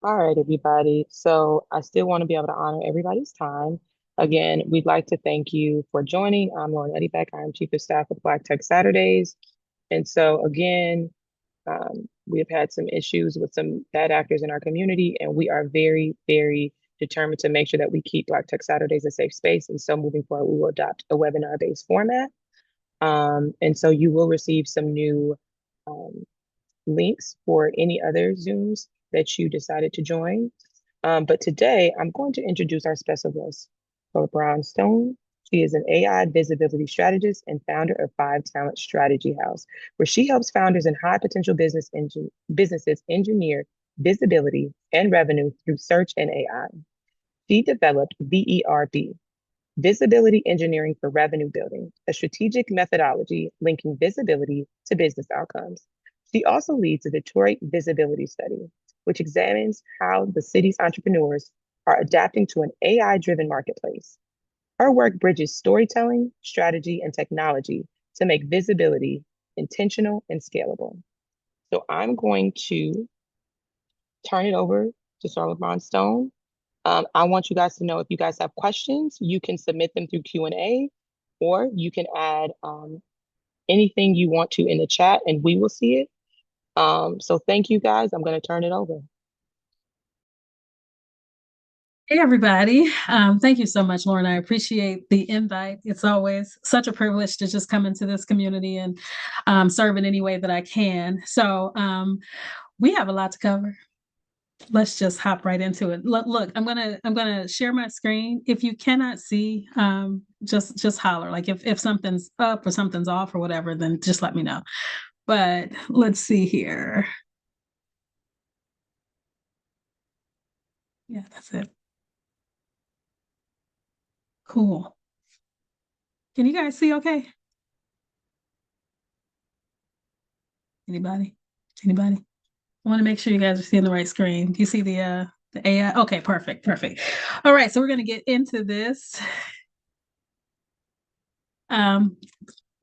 All right, everybody. So I still want to be able to honor everybody's time. Again, we'd like to thank you for joining. I'm Lauren Eddybeck. I'm Chief of Staff with Black Tech Saturdays. And so again, we have had some issues with some bad actors in our community, and we are very, very determined to make sure that we keep Black Tech Saturdays a safe space. And so moving forward, we will adopt a webinar-based format. And so you will receive some new um, links for any other Zooms that you decided to join. But today I'm going to introduce our special guest, Sorilbran Stone. She is an AI visibility strategist and founder of Five Talent Strategy House, where she helps founders and high potential businesses engineer visibility and revenue through search and AI. She developed V.E.R.B, Visibility Engineering for Revenue Building, a strategic methodology linking visibility to business outcomes. She also leads the Detroit Visibility Study, which examines how the city's entrepreneurs are adapting to an AI-driven marketplace. Her work bridges storytelling, strategy, and technology to make visibility intentional and scalable. So I'm going to turn it over to Sorilbran Stone. I want you guys to know if you guys have questions, you can submit them through Q&A, or you can add anything you want to in the chat and we will see it. So thank you guys. I'm going to turn it over. Hey, everybody. Thank you so much, Lauren. I appreciate the invite. It's always such a privilege to just come into this community and serve in any way that I can. So we have a lot to cover. Let's just hop right into it. Look, I'm gonna share my screen. If you cannot see, just holler. Like if something's up or something's off or whatever, then just let me know. But let's see here. Yeah, that's it. Cool. Can you guys see okay? Anybody? Anybody? I want to make sure you guys are seeing the right screen. Do you see the AI? Okay, perfect, perfect. All right, so we're gonna get into this. Um,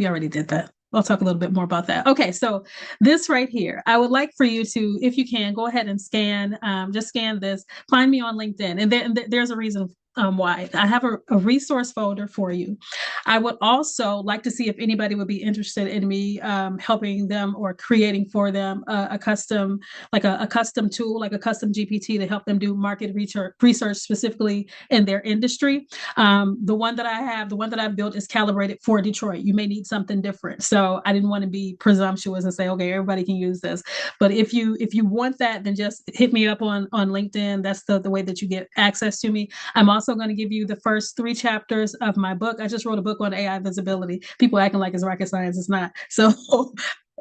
we already did that. I'll talk a little bit more about that. Okay, so this right here, I would like for you to, if you can, go ahead and scan, just scan this, find me on LinkedIn. And there's a reason why. I have a resource folder for you. I would also like to see if anybody would be interested in me helping them or creating for them a custom, like a custom tool, like a custom GPT to help them do market research specifically in their industry. The one that I have, the one that I've built is calibrated for Detroit. You may need something different. So I didn't want to be presumptuous and say, okay, everybody can use this. But if you want that, then just hit me up on LinkedIn. That's the way that you get access to me. I'm also going to give you the first 3 chapters of my book. I just wrote a book on AI visibility. People acting like it's rocket science. It's not. So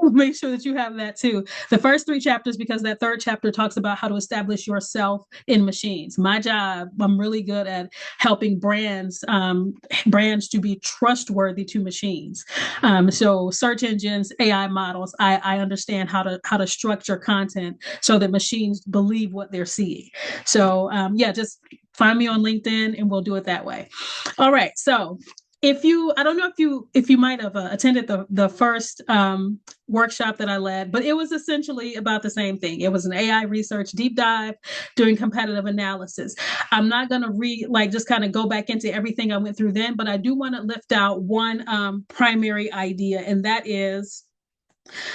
make sure that you have that too. The first 3 chapters, because that third chapter talks about how to establish yourself in machines. My job, I'm really good at helping brands to be trustworthy to machines. So search engines, AI models, I understand how to structure content so that machines believe what they're seeing. So yeah, just find me on LinkedIn and we'll do it that way. All right. So I don't know if you might have attended the first workshop that I led, but it was essentially about the same thing. It was an AI research deep dive doing competitive analysis. I'm not going to just kind of go back into everything I went through then, but I do want to lift out one primary idea, and that is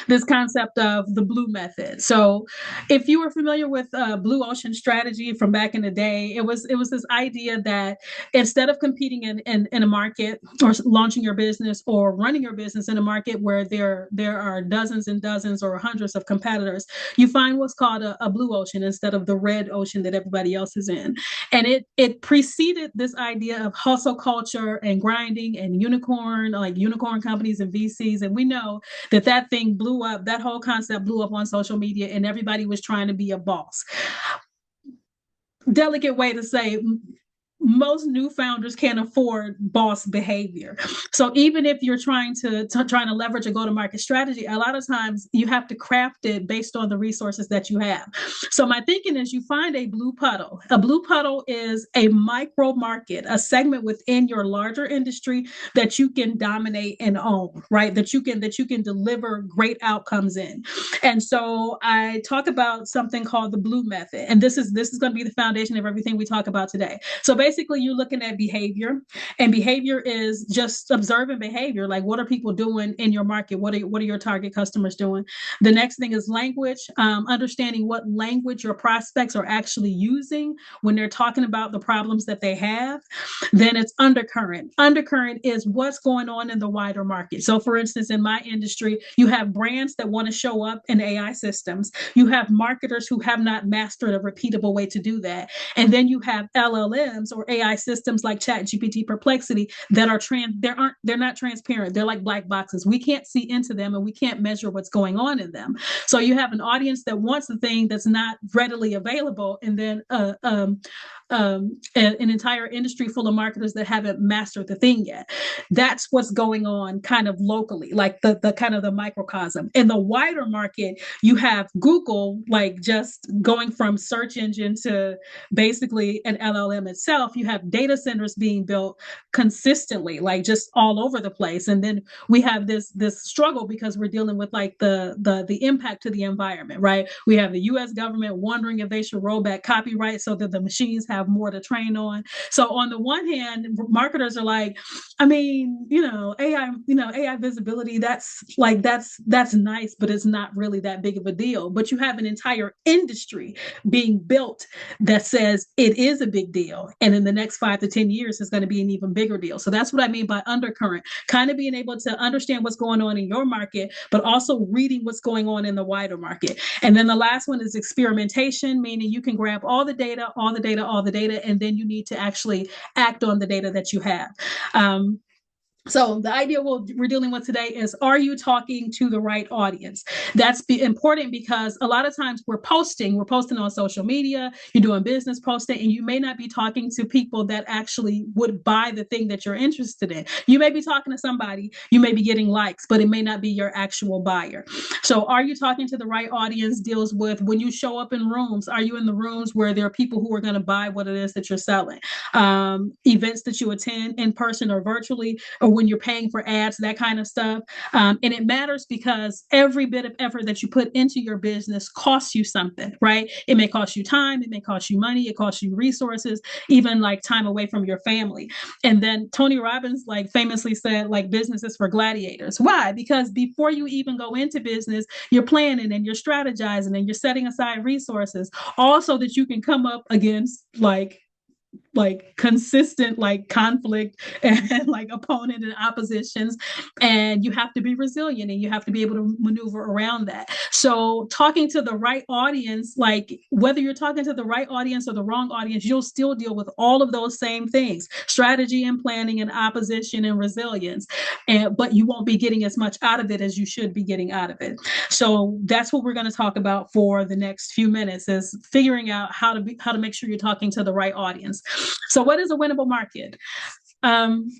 this concept of the blue method. So if you were familiar with blue ocean strategy from back in the day, it was this idea that instead of competing in a market or launching your business or running your business in a market where there are dozens and dozens or hundreds of competitors, you find what's called a blue ocean instead of the red ocean that everybody else is in. And it preceded this idea of hustle culture and grinding and unicorn companies and VCs. And we know that thing blew up, that whole concept blew up on social media, and everybody was trying to be a boss. Delicate way to say most new founders can't afford boss behavior. So even if you're trying to leverage a go-to-market strategy, a lot of times you have to craft it based on the resources that you have. So my thinking is you find a blue puddle. A blue puddle is a micro market, a segment within your larger industry that you can dominate and own, right? That you can deliver great outcomes in. And so I talk about something called the blue method. And this is going to be the foundation of everything we talk about today. So basically you're looking at behavior, and behavior is just observing behavior. Like, what are people doing in your market? What are your target customers doing? The next thing is language, understanding what language your prospects are actually using when they're talking about the problems that they have. Then it's undercurrent. Undercurrent is what's going on in the wider market. So for instance, in my industry, you have brands that want to show up in AI systems. You have marketers who have not mastered a repeatable way to do that. And then you have LLMs or AI systems like ChatGPT, Perplexity that are they're not transparent. They're like black boxes. We can't see into them and we can't measure what's going on in them. So you have an audience that wants the thing that's not readily available, and then an entire industry full of marketers that haven't mastered the thing yet. That's what's going on kind of locally, like the kind of the microcosm. In the wider market, you have Google like just going from search engine to basically an LLM itself. You have data centers being built consistently, like just all over the place. And then we have this struggle because we're dealing with like the impact to the environment, right? We have the US government wondering if they should roll back copyright so that the machines have more to train on. So on the one hand, marketers are like, I mean, AI visibility, that's nice, but it's not really that big of a deal. But you have an entire industry being built that says it is a big deal. And in the next 5 to 10 years, it's going to be an even bigger deal. So that's what I mean by undercurrent, kind of being able to understand what's going on in your market, but also reading what's going on in the wider market. And then the last one is experimentation, meaning you can grab all the data, and then you need to actually act on the data that you have. So the idea we're dealing with today is, are you talking to the right audience? That's important because a lot of times we're posting on social media, you're doing business posting, and you may not be talking to people that actually would buy the thing that you're interested in. You may be talking to somebody, you may be getting likes, but it may not be your actual buyer. So are you talking to the right audience deals with when you show up in rooms, are you in the rooms where there are people who are going to buy what it is that you're selling? Events that you attend in person or virtually, or when you're paying for ads, that kind of stuff. And it matters because every bit of effort that you put into your business costs you something, right? It may cost you time, it may cost you money, it costs you resources, even like time away from your family. And then Tony Robbins like famously said, like, business is for gladiators. Why? Because before you even go into business, you're planning and you're strategizing and you're setting aside resources, also that you can come up against consistent like conflict and like opponent and oppositions, and you have to be resilient and you have to be able to maneuver around that. So talking to the right audience, like whether you're talking to the right audience or the wrong audience, you'll still deal with all of those same things: strategy and planning and opposition and resilience, but you won't be getting as much out of it as you should be getting out of it. So that's what we're going to talk about for the next few minutes, is figuring out how to make sure you're talking to the right audience. So what is a winnable market? Um,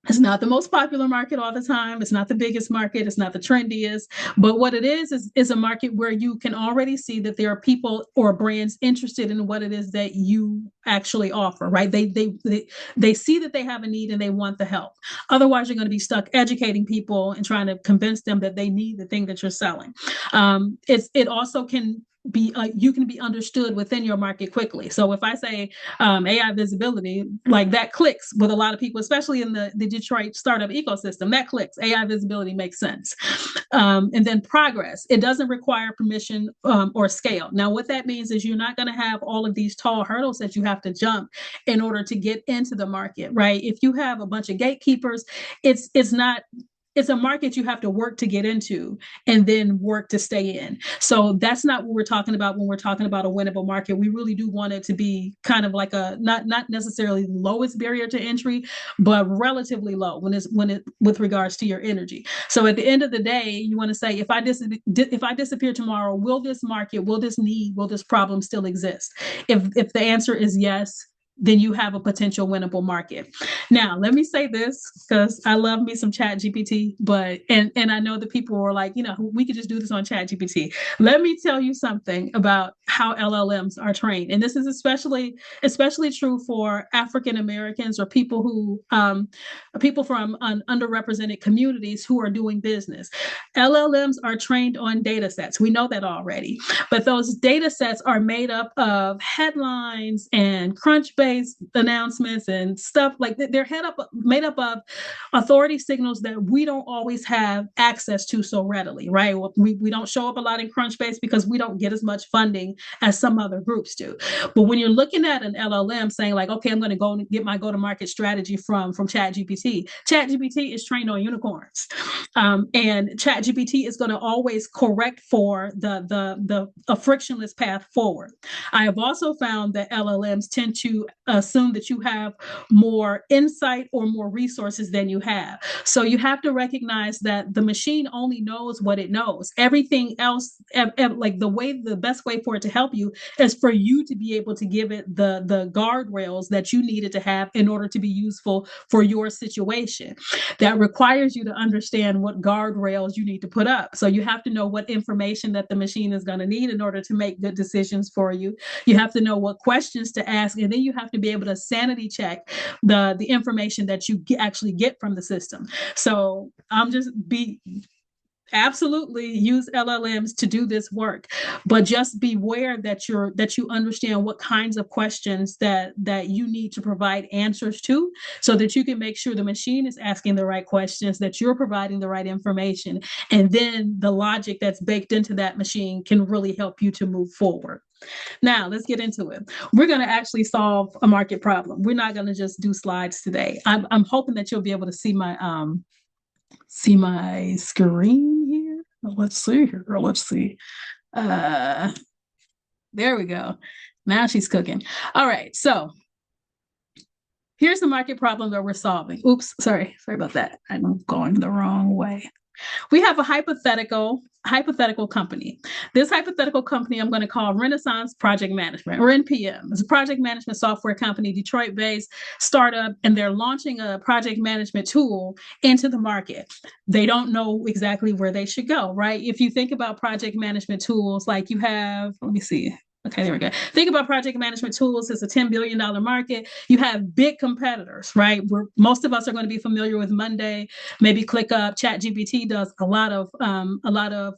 it's not the most popular market all the time. It's not the biggest market. It's not the trendiest. But what it is a market where you can already see that there are people or brands interested in what it is that you actually offer, right? They see that they have a need and they want the help. Otherwise, you're going to be stuck educating people and trying to convince them that they need the thing that you're selling. It also can be you can be understood within your market quickly. So if I say AI visibility, like that clicks with a lot of people, especially in the Detroit startup ecosystem. That clicks. AI visibility makes sense. And then progress. It doesn't require permission or scale. Now, what that means is you're not going to have all of these tall hurdles that you have to jump in order to get into the market, right? If you have a bunch of gatekeepers, it's not it's a market you have to work to get into and then work to stay in. So that's not what we're talking about when we're talking about a winnable market. We really do want it to be kind of like a not necessarily lowest barrier to entry, but relatively low when it with regards to your energy. So at the end of the day, you want to say, if I disappear tomorrow, will this market, will this need, will this problem still exist? If the answer is yes, then you have a potential winnable market. Now, let me say this because I love me some Chat GPT, but and I know that people were like, we could just do this on Chat GPT. Let me tell you something about how LLMs are trained, and this is especially true for African Americans or people from underrepresented communities who are doing business. LLMs are trained on data sets. We know that already, but those data sets are made up of headlines and crunch-based announcements and stuff like that. They're made up of authority signals that we don't always have access to so readily, right? We don't show up a lot in Crunchbase because we don't get as much funding as some other groups do. But when you're looking at an LLM saying like, okay, I'm going to go and get my go-to-market strategy from ChatGPT, ChatGPT is trained on unicorns, and ChatGPT is going to always correct for a frictionless path forward. I have also found that LLMs tend to assume that you have more insight or more resources than you have. So you have to recognize that the machine only knows what it knows. Everything else, like the best way for it to help you is for you to be able to give it the guardrails that you needed to have in order to be useful for your situation. That requires you to understand what guardrails you need to put up. So you have to know what information that the machine is going to need in order to make good decisions for you. You have to know what questions to ask, and then you have to be able to sanity check the information that you actually get from the system. So I'm just absolutely use LLMs to do this work, but just beware that you understand what kinds of questions that you need to provide answers to, so that you can make sure the machine is asking the right questions, that you're providing the right information, and then the logic that's baked into that machine can really help you to move forward. Now, let's get into it. We're going to actually solve a market problem. We're not going to just do slides today. I'm hoping that you'll be able to see my screen here. Let's see here. Let's see. Uh, there we go. Now she's cooking. All right. So here's the market problem that we're solving. Oops. Sorry about that. I'm going the wrong way. We have a hypothetical company. This hypothetical company I'm going to call Renaissance Project Management, or NPM. It's a project management software company, Detroit-based startup, and they're launching a project management tool into the market. They don't know exactly where they should go, right? If you think about project management tools, like you have, let me see. Okay, there we go. Think about project management tools as a $10 billion market. You have big competitors, right? Most of us are going to be familiar with Monday, maybe ClickUp. ChatGPT does a lot of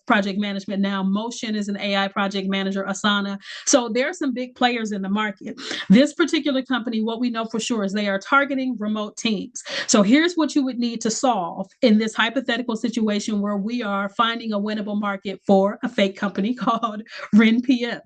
project management now. Motion is an AI project manager, Asana. So there are some big players in the market. This particular company, what we know for sure is they are targeting remote teams. So here's what you would need to solve in this hypothetical situation where we are finding a winnable market for a fake company called RenPM.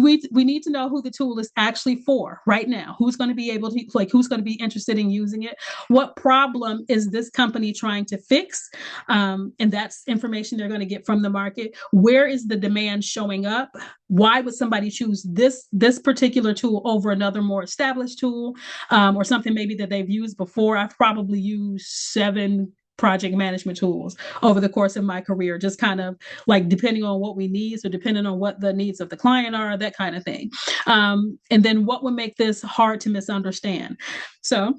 We need to know who the tool is actually for right now. Who's going to be able to, who's going to be interested in using it? What problem is this company trying to fix? And that's information they're going to get from the market. Where is the demand showing up? Why would somebody choose this particular tool over another more established tool, or something maybe that they've used before? I've probably used 7 project management tools over the course of my career, just kind of like depending on what we need, so depending on what the needs of the client are, that kind of thing. And then what would make this hard to misunderstand? So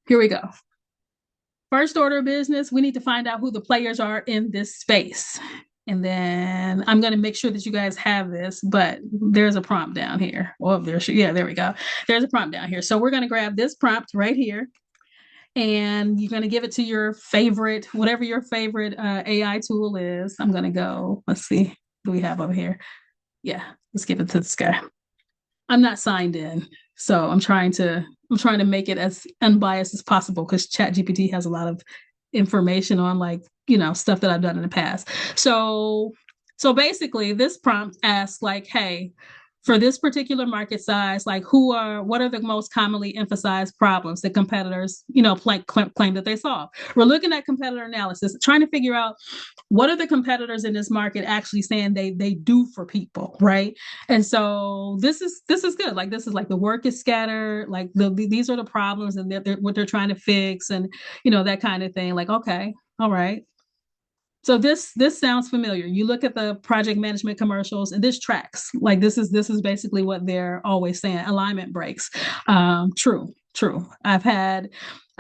here we go. First order of business, we need to find out who the players are in this space. And then I'm going to make sure that you guys have this, but there's a prompt down here. Oh, there we go. There's a prompt down here. So we're going to grab this prompt right here, and you're going to give it to your favorite, whatever your favorite AI tool is. I'm going to go, let's see, what do we have over here? Yeah, let's give it to this guy. I'm not signed in, so I'm trying to make it as unbiased as possible, because ChatGPT has a lot of information on stuff that I've done in the past. So basically this prompt asks hey, for this particular market size, what are the most commonly emphasized problems that competitors, claim that they solve? We're looking at competitor analysis, trying to figure out what are the competitors in this market actually saying they do for people, right? And so this is good. This is the work is scattered, these are the problems, and what they're trying to fix, and that kind of thing. Okay, all right. So this sounds familiar. You look at the project management commercials, and this tracks. Like this is basically what they're always saying. Alignment breaks. True, true.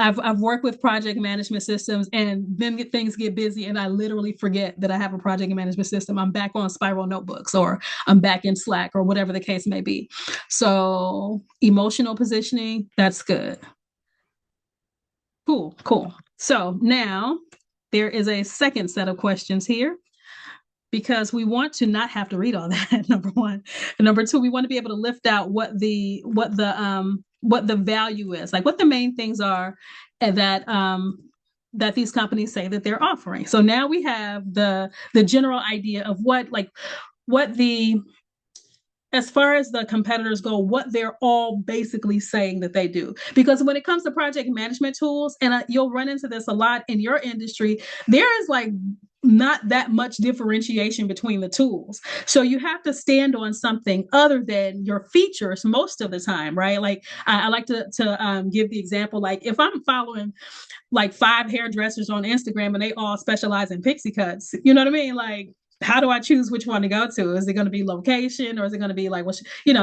I've worked with project management systems, and then things get busy, and I literally forget that I have a project management system. I'm back on Spiral Notebooks, or I'm back in Slack, or whatever the case may be. So emotional positioning, that's good. Cool, cool. So now there is a second set of questions here because we want to not have to read all that. Number one, and number two, we want to be able to lift out what the value is, like what the main things are, and that these companies say that they're offering. So now we have the general idea of what the as far as the competitors go, what they're all basically saying that they do. Because when it comes to project management tools, and you'll run into this a lot in your industry, there is like not that much differentiation between the tools. So you have to stand on something other than your features most of the time, right? Like I like to give the example, like if I'm following like five hairdressers on Instagram and they all specialize in pixie cuts. You know what I mean? Like, how do I choose which one to go to? Is it going to be location, or is it going to be like, well,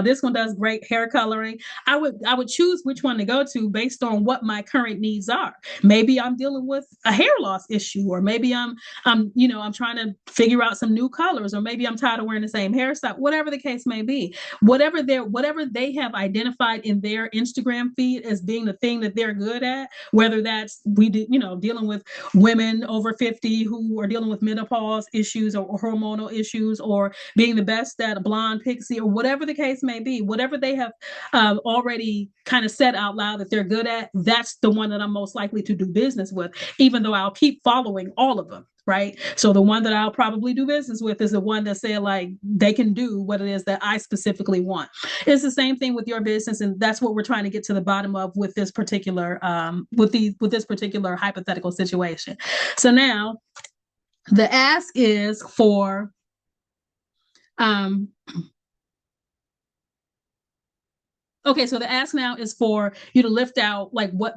this one does great hair coloring. I would choose which one to go to based on what my current needs are. Maybe I'm dealing with a hair loss issue, or maybe I'm trying to figure out some new colors, or maybe I'm tired of wearing the same hairstyle. Whatever the case may be, whatever they have identified in their Instagram feed as being the thing that they're good at, whether that's dealing with women over 50 who are dealing with menopause issues, or hormonal issues, or being the best at a blonde pixie, or whatever the case may be, whatever they have already kind of said out loud that they're good at, that's the one that I'm most likely to do business with, even though I'll keep following all of them. Right. So the one that I'll probably do business with is the one that said like they can do what it is that I specifically want. It's the same thing with your business, and that's what we're trying to get to the bottom of with this particular with this particular hypothetical situation. So now the ask is for um okay, so the ask now is for you to lift out like what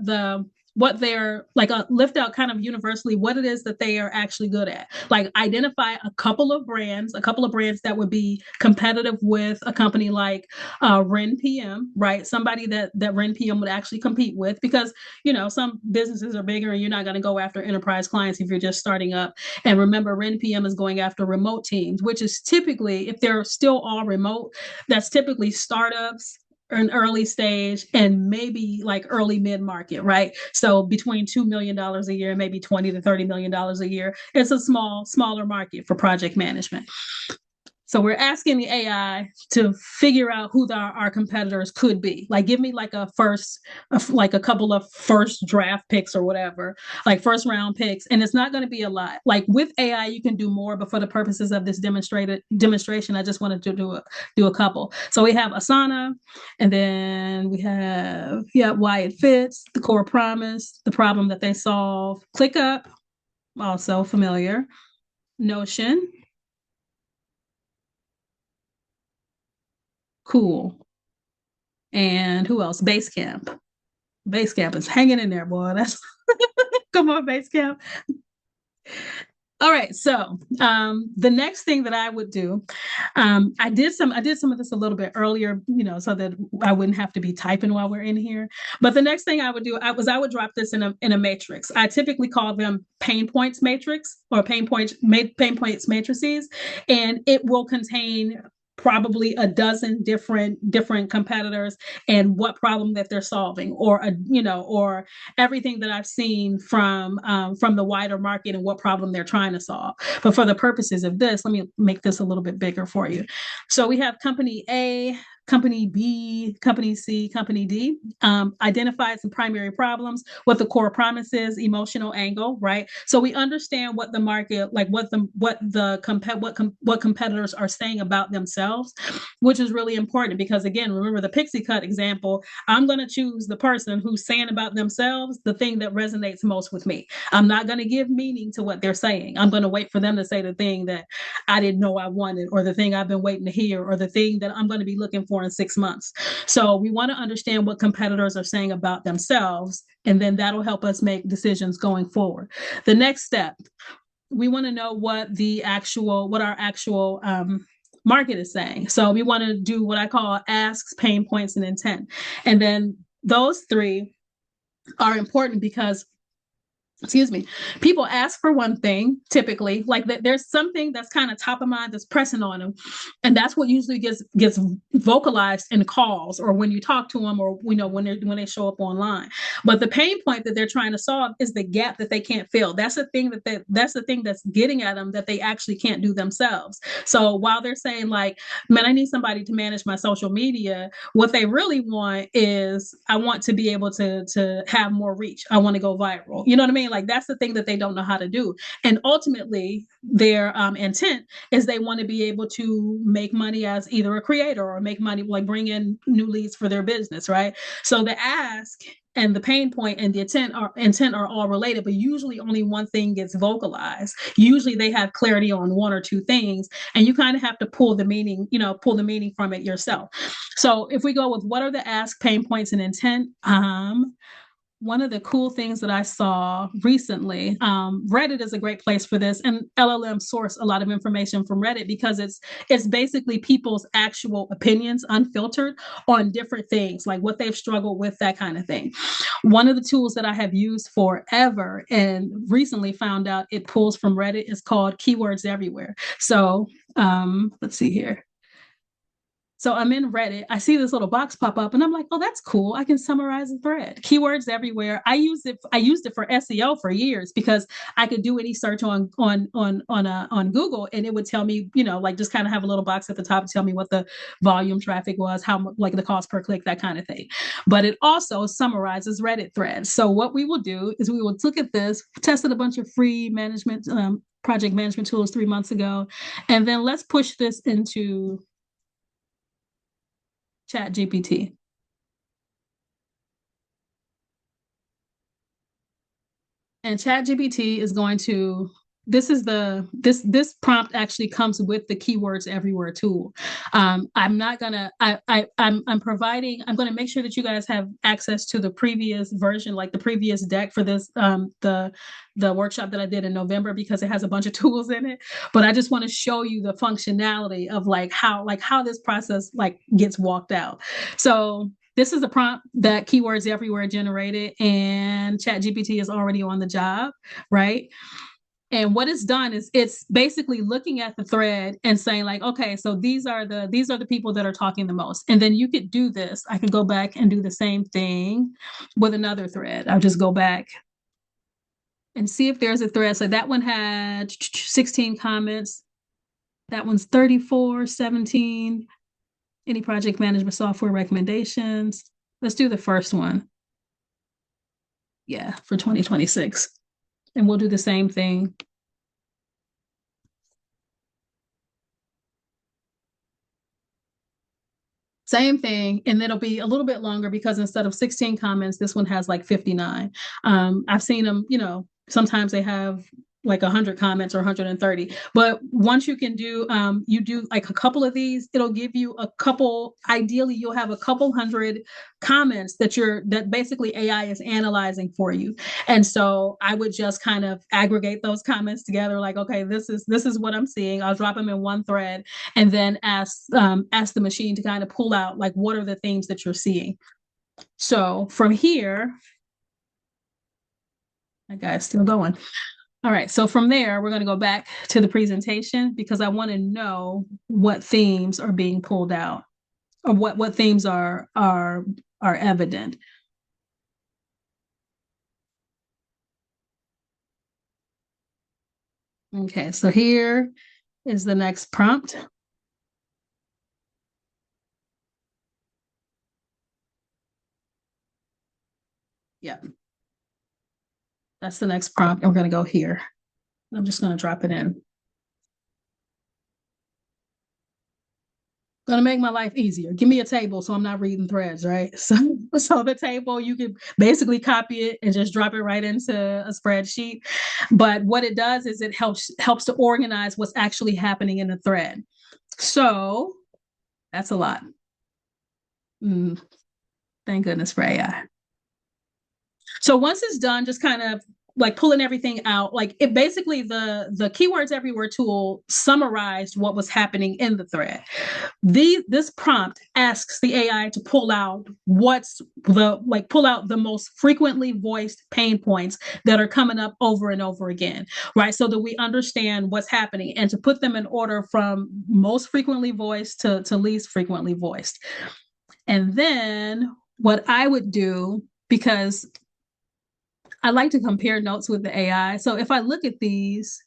they're like lift out kind of universally what it is that they are actually good at. Like identify a couple of brands that would be competitive with a company like Ren PM, right? Somebody that Ren PM would actually compete with, because some businesses are bigger and you're not going to go after enterprise clients if you're just starting up. And remember, Ren PM is going after remote teams, which is typically, if they're still all remote, that's typically startups, an early stage, and maybe like early mid market, right? So between $2 million a year, maybe $20 to $30 million a year. It's a smaller market for project management. So we're asking the AI to figure out who our competitors could be. Like, give me like like a couple of first draft picks or whatever, like first round picks. And it's not going to be a lot. Like with AI, you can do more, but for the purposes of this demonstration, I just wanted to do a couple. So we have Asana, and then we have, why it fits, the core promise, the problem that they solve, ClickUp, also familiar, Notion, cool. And who else? Basecamp. Basecamp is hanging in there, boy. That's come on, Basecamp. All right. So the next thing that I would do, I did some of this a little bit earlier, so that I wouldn't have to be typing while we're in here. But the next thing I would do, I would drop this in a matrix. I typically call them pain points matrix, or pain points matrices, and it will contain probably a dozen different competitors and what problem that they're solving, or everything that I've seen from the wider market and what problem they're trying to solve. But for the purposes of this, let me make this a little bit bigger for you. So we have company A, company B, company C, company D. Identify some primary problems, what the core promise is, emotional angle, right? So we understand what the market, like what competitors are saying about themselves, which is really important because, again, remember the pixie cut example. I'm going to choose the person who's saying about themselves the thing that resonates most with me. I'm not going to give meaning to what they're saying. I'm going to wait for them to say the thing that I didn't know I wanted, or the thing I've been waiting to hear, or the thing that I'm going to be looking for in 6 months. So we want to understand what competitors are saying about themselves, and then that'll help us make decisions going forward. The next step, we want to know what our actual market is saying. So we want to do what I call asks, pain points, and intent. And then those three are important because, excuse me, people ask for one thing typically, like that there's something that's kind of top of mind that's pressing on them, and that's what usually gets vocalized in calls or when you talk to them, or when they show up online. But the pain point that they're trying to solve is the gap that they can't fill. That's the thing that's the thing that's getting at them that they actually can't do themselves. So while they're saying like, man, I need somebody to manage my social media, what they really want is, I want to be able to have more reach. I want to go viral. You know what I mean? Like that's the thing that they don't know how to do. And ultimately, their intent is they want to be able to make money as either a creator or make money, like bring in new leads for their business, right? So the ask and the pain point and the intent are all related, but usually only one thing gets vocalized. Usually they have clarity on one or two things, and you kind of have to pull the meaning from it yourself. So if we go with what are the ask, pain points, and intent, one of the cool things that I saw recently, Reddit is a great place for this, and LLM source a lot of information from Reddit because it's basically people's actual opinions, unfiltered, on different things, like what they've struggled with, that kind of thing. One of the tools that I have used forever and recently found out it pulls from Reddit is called Keywords Everywhere. So let's see here. So I'm in Reddit. I see this little box pop up, and I'm like, "Oh, that's cool. I can summarize a thread. Keywords everywhere." I used it for SEO for years because I could do any search on Google, and it would tell me, like just kind of have a little box at the top to tell me what the volume traffic was, how like the cost per click, that kind of thing. But it also summarizes Reddit threads. So what we will do is we will look at this. Tested a bunch of free management project management tools 3 months ago, and then let's push this into Chat GPT. And Chat GPT is going to, this prompt actually comes with the keywords everywhere tool. I'm not gonna I'm providing, I'm going to make sure that you guys have access to the previous version, like the previous deck for this the workshop that I did in November, because it has a bunch of tools in it. But I just want to show you the functionality of how this process like gets walked out. So this is the prompt that Keywords Everywhere generated, and ChatGPT is already on the job, right? And what it's done is it's basically looking at the thread and saying like, okay, so these are the people that are talking the most. And then you could do this. I could go back and do the same thing with another thread. I'll just go back and see if there's a thread. So that one had 16 comments. That one's 34, 17. Any project management software recommendations? Let's do the first one. Yeah, for 2026. And we'll do the same thing. Same thing. And it'll be a little bit longer because instead of 16 comments, this one has like 59. I've seen them, sometimes they have like 100 comments or 130. But once you do like a couple of these, it'll give you ideally, you'll have a couple hundred comments that basically AI is analyzing for you. And so I would just kind of aggregate those comments together, like, okay, this is what I'm seeing. I'll drop them in one thread and then ask the machine to kind of pull out like what are the themes that you're seeing. So from here, that guy's still going. All right, so from there, we're going to go back to the presentation because I want to know what themes are being pulled out, or what themes are evident. Okay, so here is the next prompt. Yeah, that's the next prompt. And we're going to go here. I'm just going to drop it in. Going to make my life easier. Give me a table so I'm not reading threads, right? So the table, you can basically copy it and just drop it right into a spreadsheet. But what it does is it helps to organize what's actually happening in the thread. So that's a lot. Thank goodness for AI. So once it's done, just kind of like pulling everything out. Like it basically the keywords everywhere tool summarized what was happening in the thread. This prompt asks the AI to pull out the most frequently voiced pain points that are coming up over and over again, right? So that we understand what's happening and to put them in order from most frequently voiced to least frequently voiced. And then what I would do, because I like to compare notes with the AI. So if I look at these,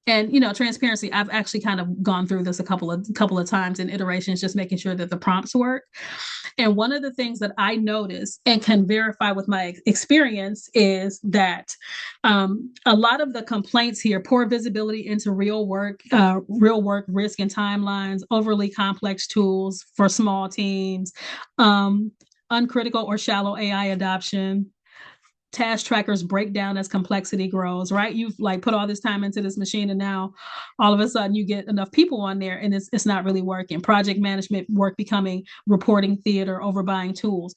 and transparency, I've actually kind of gone through this a couple of times in iterations, just making sure that the prompts work. And one of the things that I notice and can verify with my experience is that a lot of the complaints here: poor visibility into real work risk and timelines, overly complex tools for small teams, uncritical or shallow AI adoption, task trackers break down as complexity grows, right? You've like put all this time into this machine, and now all of a sudden you get enough people on there and it's not really working. Project management work becoming reporting theater, overbuying tools.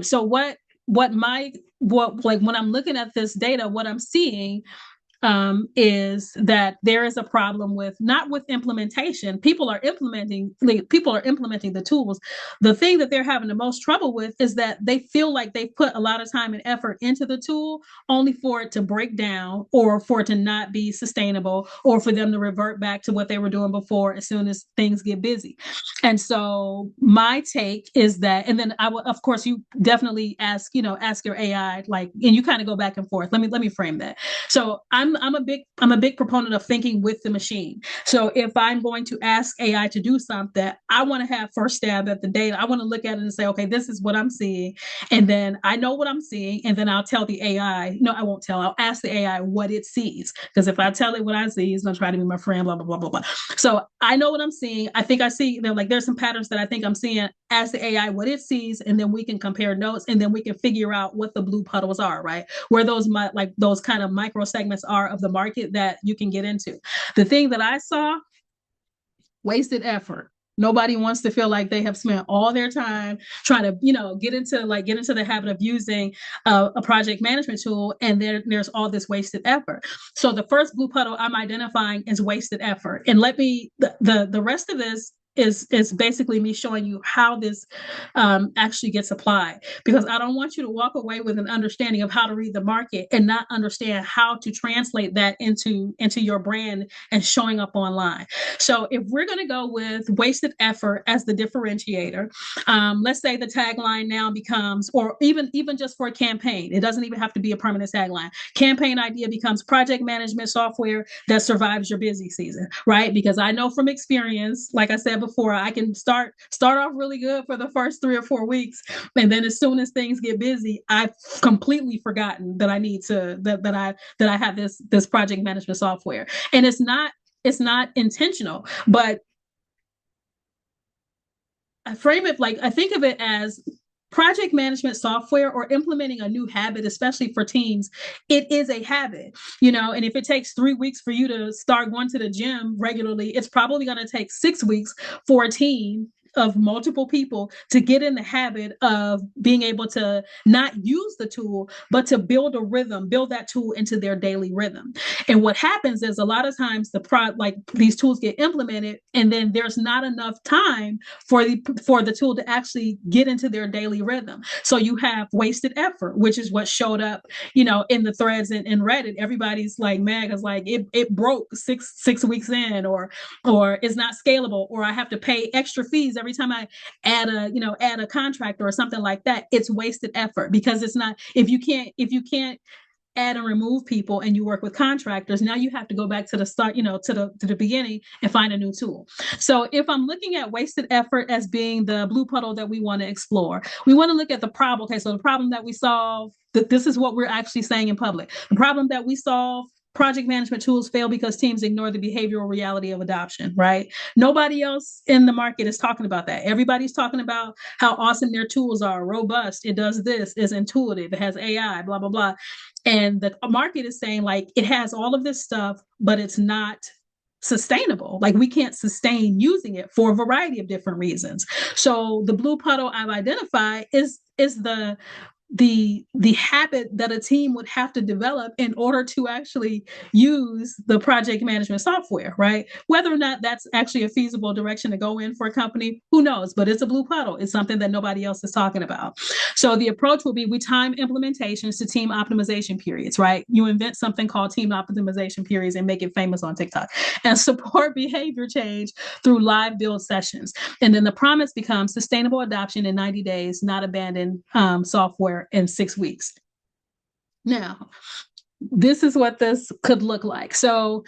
So what like when I'm looking at this data, what I'm seeing is that there is a problem with not with implementation. People are implementing the tools. The thing that they're having the most trouble with is that they feel like they put a lot of time and effort into the tool only for it to break down or for it to not be sustainable or for them to revert back to what they were doing before as soon as things get busy. And so my take is that, and then I will, of course, you definitely ask your AI, like, and you kind of go back and forth. Let me frame that. So I'm a big proponent of thinking with the machine. So if I'm going to ask AI to do something, I want to have first stab at the data. I want to look at it and say, okay, this is what I'm seeing, and then I know what I'm seeing, and then I'll tell the AI. No, I won't tell. I'll ask the AI what it sees, because if I tell it what I see, it's gonna try to be my friend. Blah blah blah blah blah. So I know what I'm seeing. I think I see. There's some patterns that I think I'm seeing. Ask the AI what it sees, and then we can compare notes, and then we can figure out what the blue puddles are, right? Where those kind of micro segments are of the market that you can get into. The thing that I saw: wasted effort. Nobody wants to feel like they have spent all their time trying to, get into the habit of using a project management tool, and there's all this wasted effort. So the first blue puddle I'm identifying is wasted effort, and the rest of this is basically me showing you how this actually gets applied, because I don't want you to walk away with an understanding of how to read the market and not understand how to translate that into your brand and showing up online. So if we're going to go with wasted effort as the differentiator, let's say the tagline now becomes, or even just for a campaign, it doesn't even have to be a permanent tagline. Campaign idea becomes project management software that survives your busy season, right? Because I know from experience, like I said before, I can start off really good for the first 3 or 4 weeks, and then as soon as things get busy, I've completely forgotten that I need to that I have this project management software, and it's not intentional, but I frame it like, I think of it as project management software or implementing a new habit, especially for teams. It is a habit, and if it takes 3 weeks for you to start going to the gym regularly, it's probably going to take 6 weeks for a team of multiple people to get in the habit of being able to not use the tool, but to build that tool into their daily rhythm. And what happens is a lot of times these tools get implemented, and then there's not enough time for the tool to actually get into their daily rhythm. So you have wasted effort, which is what showed up, in the threads in Reddit. Everybody's like mad because like it broke six weeks in, or it's not scalable, or I have to pay extra fees every time I add a contractor or something like that. It's wasted effort, because it's not, if you can't add and remove people and you work with contractors, now you have to go back to the start, to the beginning and find a new tool. So if I'm looking at wasted effort as being the blue puddle that we want to explore, we want to look at the problem. Okay, so the problem that we solve, this is what we're actually saying in public. The problem that we solve: project management tools fail because teams ignore the behavioral reality of adoption, right? Nobody else in the market is talking about that. Everybody's talking about how awesome their tools are: robust, it does this, is intuitive, it has AI, blah, blah, blah. And the market is saying, like, it has all of this stuff, but it's not sustainable. Like, we can't sustain using it for a variety of different reasons. So the blue puddle I've identified is the the habit that a team would have to develop in order to actually use the project management software, right? Whether or not that's actually a feasible direction to go in for a company, who knows? But it's a blue puddle. It's something that nobody else is talking about. So the approach will be we time implementations to team optimization periods, right? You invent something called team optimization periods and make it famous on TikTok, and support behavior change through live build sessions. And then the promise becomes sustainable adoption in 90 days, not abandon software in 6 weeks. Now, this is what this could look like. So,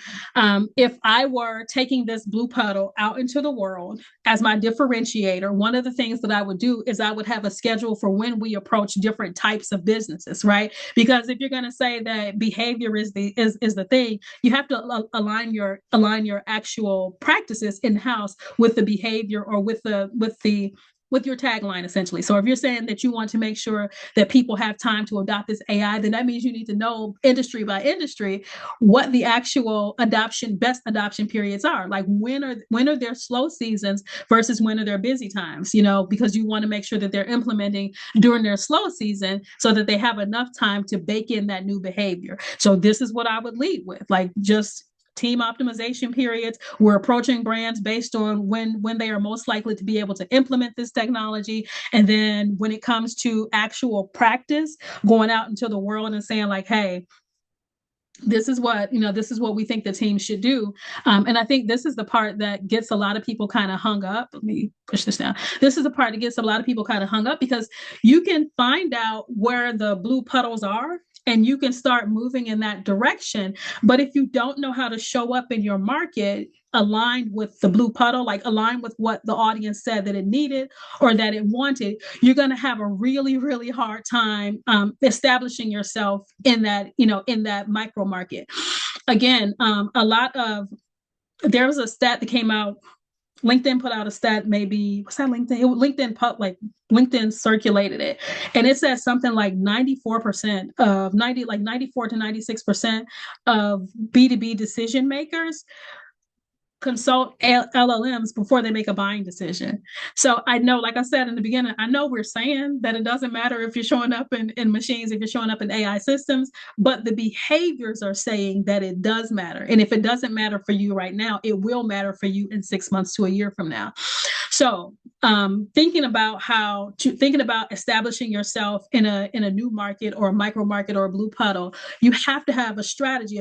if I were taking this blue puddle out into the world as my differentiator, one of the things that I would do is I would have a schedule for when we approach different types of businesses, right? Because if you're going to say that behavior is the thing, you have to align your actual practices in house with the behavior or with your tagline essentially. So if you're saying that you want to make sure that people have time to adopt this AI, then that means you need to know industry by industry what the actual best adoption periods are. Like when are their slow seasons versus when are their busy times, because you want to make sure that they're implementing during their slow season so that they have enough time to bake in that new behavior. So this is what I would lead with, like just team optimization periods. We're approaching brands based on when they are most likely to be able to implement this technology. And then when it comes to actual practice, going out into the world and saying like, hey, this is what we think the team should do. And I think this is the part that gets a lot of people kind of hung up. Let me push this down. This is the part that gets a lot of people kind of hung up, because you can find out where the blue puddles are and you can start moving in that direction. But if you don't know how to show up in your market aligned with the blue puddle, like aligned with what the audience said that it needed or that it wanted, you're going to have a really, really hard time establishing yourself in that micro market. Again, there was a stat that came out. LinkedIn put out a stat, maybe, what's that LinkedIn? LinkedIn circulated it. And it said something like 94% of 94 to 96% of B2B decision makers consult LLMs before they make a buying decision. So I know, like I said in the beginning, I know we're saying that it doesn't matter if you're showing up in machines, if you're showing up in AI systems, but the behaviors are saying that it does matter. And if it doesn't matter for you right now, it will matter for you in 6 months to a year from now. So thinking about establishing yourself in a new market or a micro market or a blue puddle, you have to have a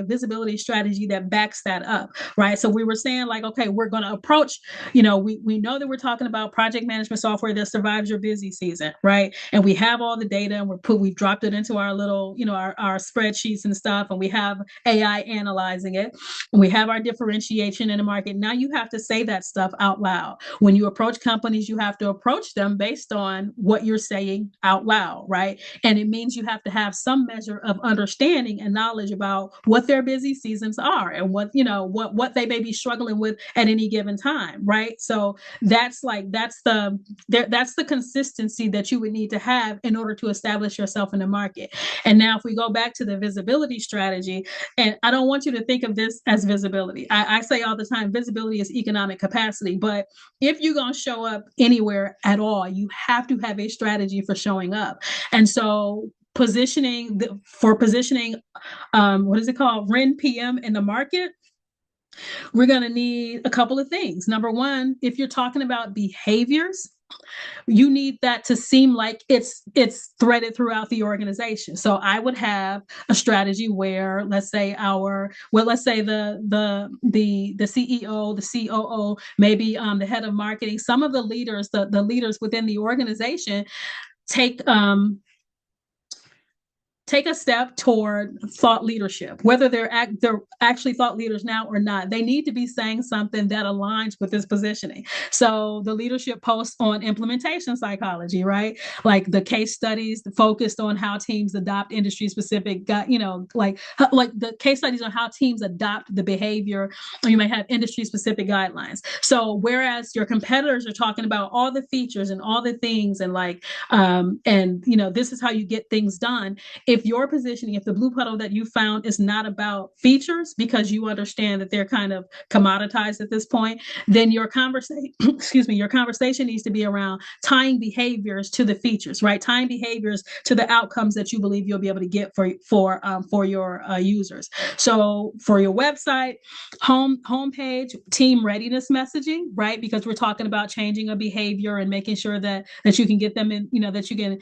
visibility strategy that backs that up, right? So we were saying like, okay, we're going to approach, we know that we're talking about project management software that survives your busy season, right? And we have all the data and we've dropped it into our little, our spreadsheets and stuff, and we have AI analyzing it. And we have our differentiation in the market. Now you have to say that stuff out loud. When you approach companies, you have to approach them based on what you're saying out loud, right? And it means you have to have some measure of understanding and knowledge about what their busy seasons are and what they may be struggling with at any given time, right? So that's the consistency that you would need to have in order to establish yourself in the market. And now if we go back to the visibility strategy, and I don't want you to think of this as visibility. I say all the time, visibility is economic capacity, but if you're going to show up anywhere at all, you have to have a strategy for showing up. And so positioning, what is it called? REN PM in the market, we're going to need a couple of things. Number one, if you're talking about behaviors, you need that to seem like it's threaded throughout the organization. So I would have a strategy where, let's say the CEO, the COO, maybe the head of marketing, some of the leaders, the leaders within the organization take a step toward thought leadership, whether they're actually thought leaders now or not. They need to be saying something that aligns with this positioning. So the leadership posts on implementation psychology, right? Like the case studies focused on how teams adopt industry specific, like the case studies on how teams adopt the behavior. You may have industry specific guidelines. So whereas your competitors are talking about all the features and all the things and this is how you get things done. If if your positioning, if the blue puddle that you found is not about features because you understand that they're kind of commoditized at this point, then your conversation, excuse me, your conversation needs to be around tying behaviors to the features, right? Tying behaviors to the outcomes that you believe you'll be able to get for your users. So for your website, homepage, team readiness messaging, right? Because we're talking about changing a behavior and making sure that you can get them in, that you can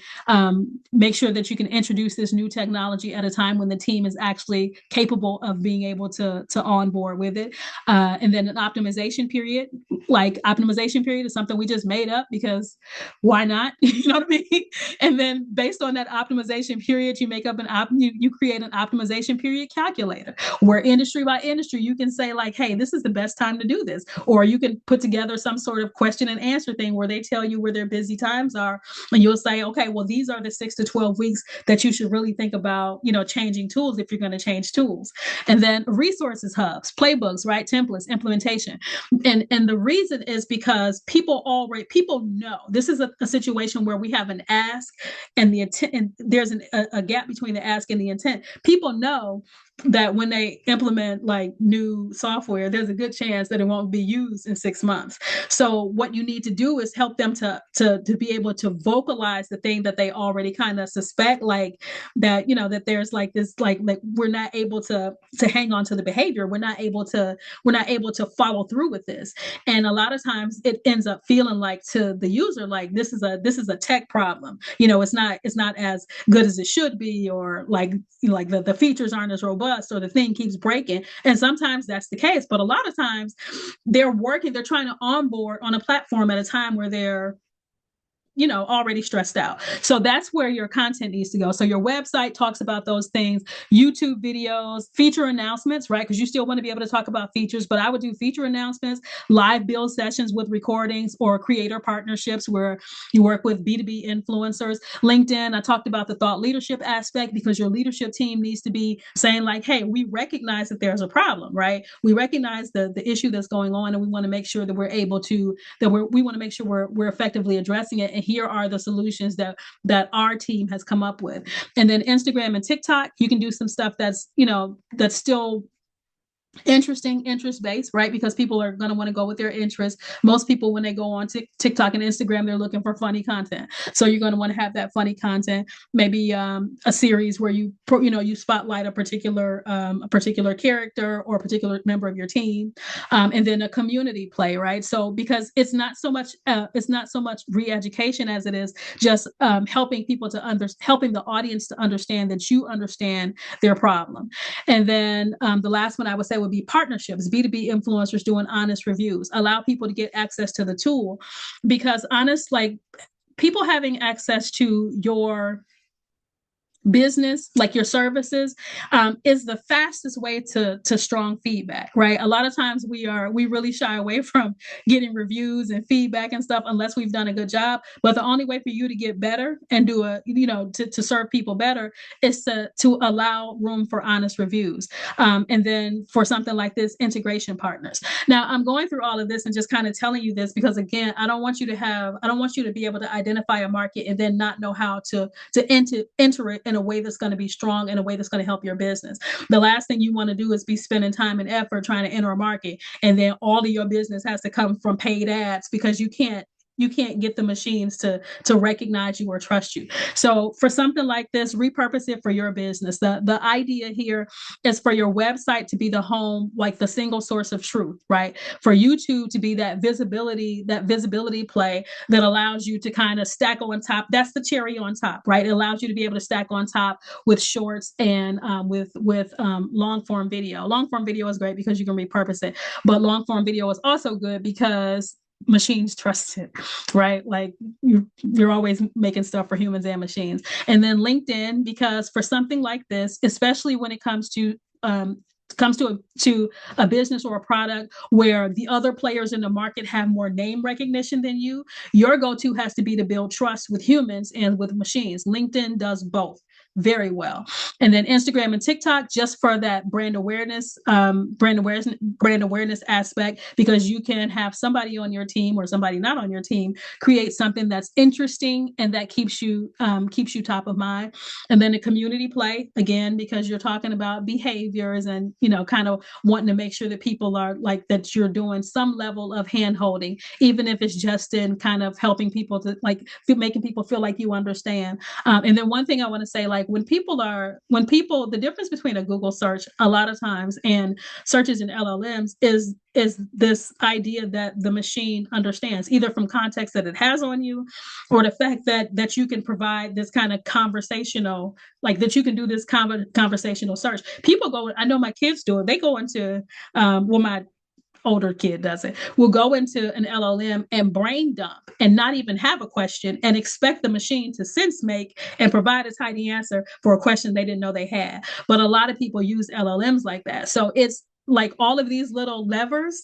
make sure that you can introduce this new technology at a time when the team is actually capable of being able to onboard with it. And then an optimization period, like optimization period is something we just made up because why not? You know what I mean? And then based on that optimization period, you make up you create an optimization period calculator where industry by industry, you can say like, hey, this is the best time to do this. Or you can put together some sort of question and answer thing where they tell you where their busy times are. And you'll say, okay, well, these are the 6 to 12 weeks that you should really think about, changing tools if you're going to change tools. And then resources hubs, playbooks, right? Templates, implementation. And the reason is because people know this is a situation where we have an ask and the intent, and there's a gap between the ask and the intent. People know that when they implement like new software, there's a good chance that it won't be used in 6 months. So what you need to do is help them to be able to vocalize the thing that they already kind of suspect, like that, that there's like this, like we're not able to hang on to the behavior. We're not able to follow through with this. And a lot of times it ends up feeling like to the user, like this is a tech problem. It's not as good as it should be, or like the features aren't as robust, or the thing keeps breaking. And sometimes that's the case, but a lot of times they're trying to onboard on a platform at a time where they're already stressed out. So that's where your content needs to go. So your website talks about those things, YouTube videos, feature announcements, right? Because you still want to be able to talk about features, but I would do feature announcements, live build sessions with recordings, or creator partnerships where you work with B2B influencers. LinkedIn, I talked about the thought leadership aspect, because your leadership team needs to be saying like, hey, we recognize that there's a problem, right? We recognize the issue that's going on, and we want to make sure that we're able to, we want to make sure we're effectively addressing it. And here are the solutions that our team has come up with. And then Instagram and TikTok, you can do some stuff that's still interesting, interest based, right? Because people are going to want to go with their interests. Most people, when they go on TikTok and Instagram, they're looking for funny content. So you're going to want to have that funny content. Maybe a series where you spotlight a particular character or a particular member of your team, and then a community play, right? So because it's not so much re-education as it is just helping the audience to understand that you understand their problem. And then the last one I would say would be partnerships, B2B influencers doing honest reviews, allow people to get access to the tool, because people having access to your business, like your services, is the fastest way to strong feedback, right? A lot of times we really shy away from getting reviews and feedback and stuff unless we've done a good job. But the only way for you to get better and do to serve people better is to allow room for honest reviews. And then for something like this, integration partners. Now I'm going through all of this and just kind of telling you this because, again, I don't want you to be able to identify a market and then not know how to enter it in a way that's going to be strong, in a way that's going to help your business. The last thing you want to do is be spending time and effort trying to enter a market, and then all of your business has to come from paid ads because you can't get the machines to recognize you or trust you. So for something like this, repurpose it for your business. The idea here is for your website to be the home, like the single source of truth, right? For YouTube to be that visibility play that allows you to kind of stack on top. That's the cherry on top, right? It allows you to be able to stack on top with shorts and with long form video. Long form video is great because you can repurpose it, but long form video is also good because machines trust it, right? Like you're always making stuff for humans and machines. And then LinkedIn, because for something like this, especially when it comes to a business or a product where the other players in the market have more name recognition than your go-to has to be to build trust with humans and with machines. LinkedIn does both. very well. And then Instagram and TikTok just for that brand awareness aspect, because you can have somebody on your team or somebody not on your team create something that's interesting and that keeps you top of mind. And then the community play again, because you're talking about behaviors and kind of wanting to make sure that people are like that you're doing some level of hand holding, even if it's just in kind of helping people to like making people feel like you understand. And then one thing I want to say, like the difference between a Google search a lot of times and searches in LLMs is this idea that the machine understands either from context that it has on you, or the fact that you can provide this kind of conversational, like that you can do this conversational search. People go, I know my kids do it. They go into my older kid does it, will go into an LLM and brain dump and not even have a question and expect the machine to sense make and provide a tidy answer for a question they didn't know they had. But a lot of people use LLMs like that. So it's like all of these little levers,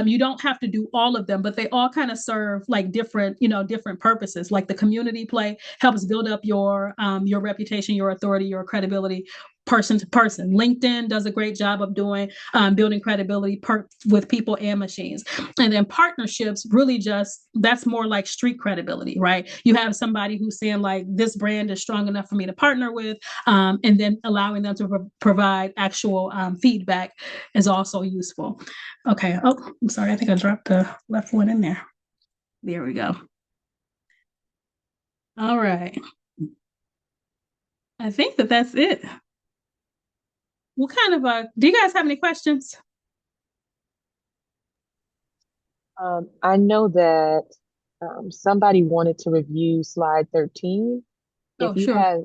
you don't have to do all of them, but they all kind of serve like different purposes. Like the community play helps build up your reputation, your authority, your credibility, person to person. LinkedIn does a great job of doing building credibility with people and machines. And then partnerships really just, that's more like street credibility, right? You have somebody who's saying like, this brand is strong enough for me to partner with, and then allowing them to provide actual feedback is also useful. Okay. Oh, I'm sorry. I think I dropped the left one in there. There we go. All right. I think that's it. What kind of do you guys have any questions? I know that somebody wanted to review slide 13. If Oh, you sure. have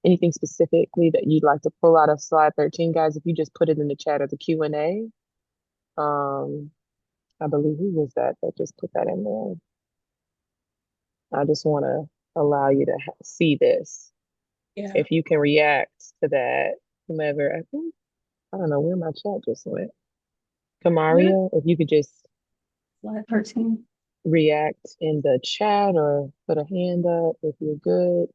anything specifically that you'd like to pull out of slide 13, guys, if you just put it in the chat or the Q&A. Um, I believe who was that just put that in there? I just want to allow you to see this. Yeah. If you can react to that, whomever, I don't know where my chat just went. Yeah. Kamaria, if you could just Slide 13. react in the chat or put a hand up if you're good.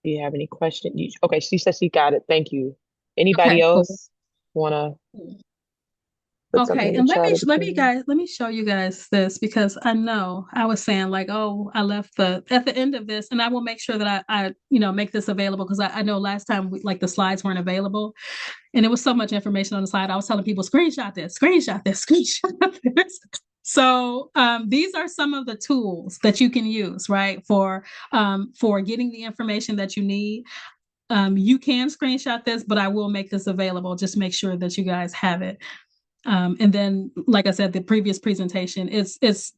Do you have any questions? Okay, she says she got it. Thank you. Anybody Okay, cool. else want to put something Okay, in the and chat or the Q&A? let me show you guys this, because I know I was saying like, oh, I left the at the end of this, and I will make sure that I make this available, because I know last time like the slides weren't available, and it was so much information on the slide. I was telling people screenshot this, screenshot this. So these are some of the tools that you can use, right, for getting the information that you need. You can screenshot this, but I will make this available. Just make sure that you guys have it. And then, like I said, the previous presentation it's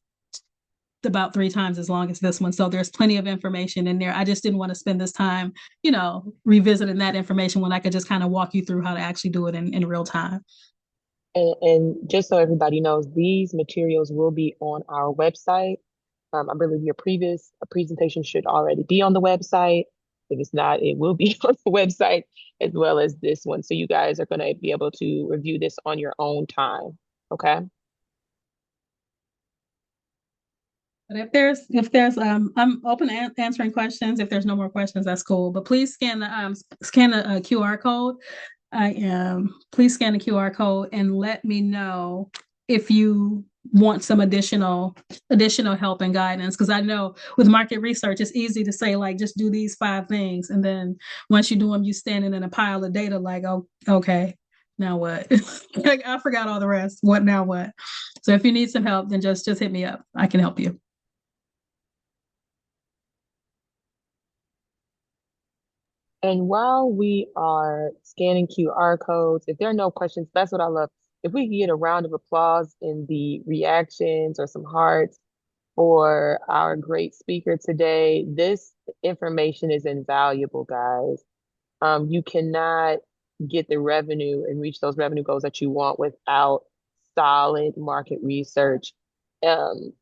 about 3 times as long as this one. So there's plenty of information in there. I just didn't want to spend this time, revisiting that information when I could just kind of walk you through how to actually do it in real time. And just so everybody knows, these materials will be on our website. I believe your previous presentation should already be on the website. If it's not, it will be on the website as well as this one. So you guys are going to be able to review this on your own time. Okay. But I'm open to answering questions. If there's no more questions, that's cool. But please scan the QR code. I am. Please scan the QR code and let me know if you want some additional help and guidance. Because I know with market research, it's easy to say like just do these 5 things, and then once you do them, you standing in a pile of data like, oh, okay, now what? Like, I forgot all the rest. What now? What? So if you need some help, then just hit me up. I can help you. And while we are scanning QR codes, if there are no questions, that's what I love. If we can get a round of applause in the reactions or some hearts for our great speaker today, this information is invaluable, guys. You cannot get the revenue and reach those revenue goals that you want without solid market research. Um,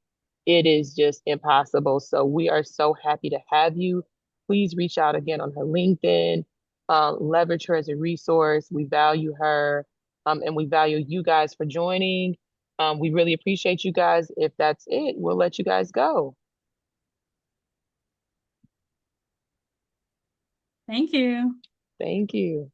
it is just impossible. So we are so happy to have you. Please reach out again on her LinkedIn. Leverage her as a resource. We value her, and we value you guys for joining. We really appreciate you guys. If that's it, we'll let you guys go. Thank you. Thank you.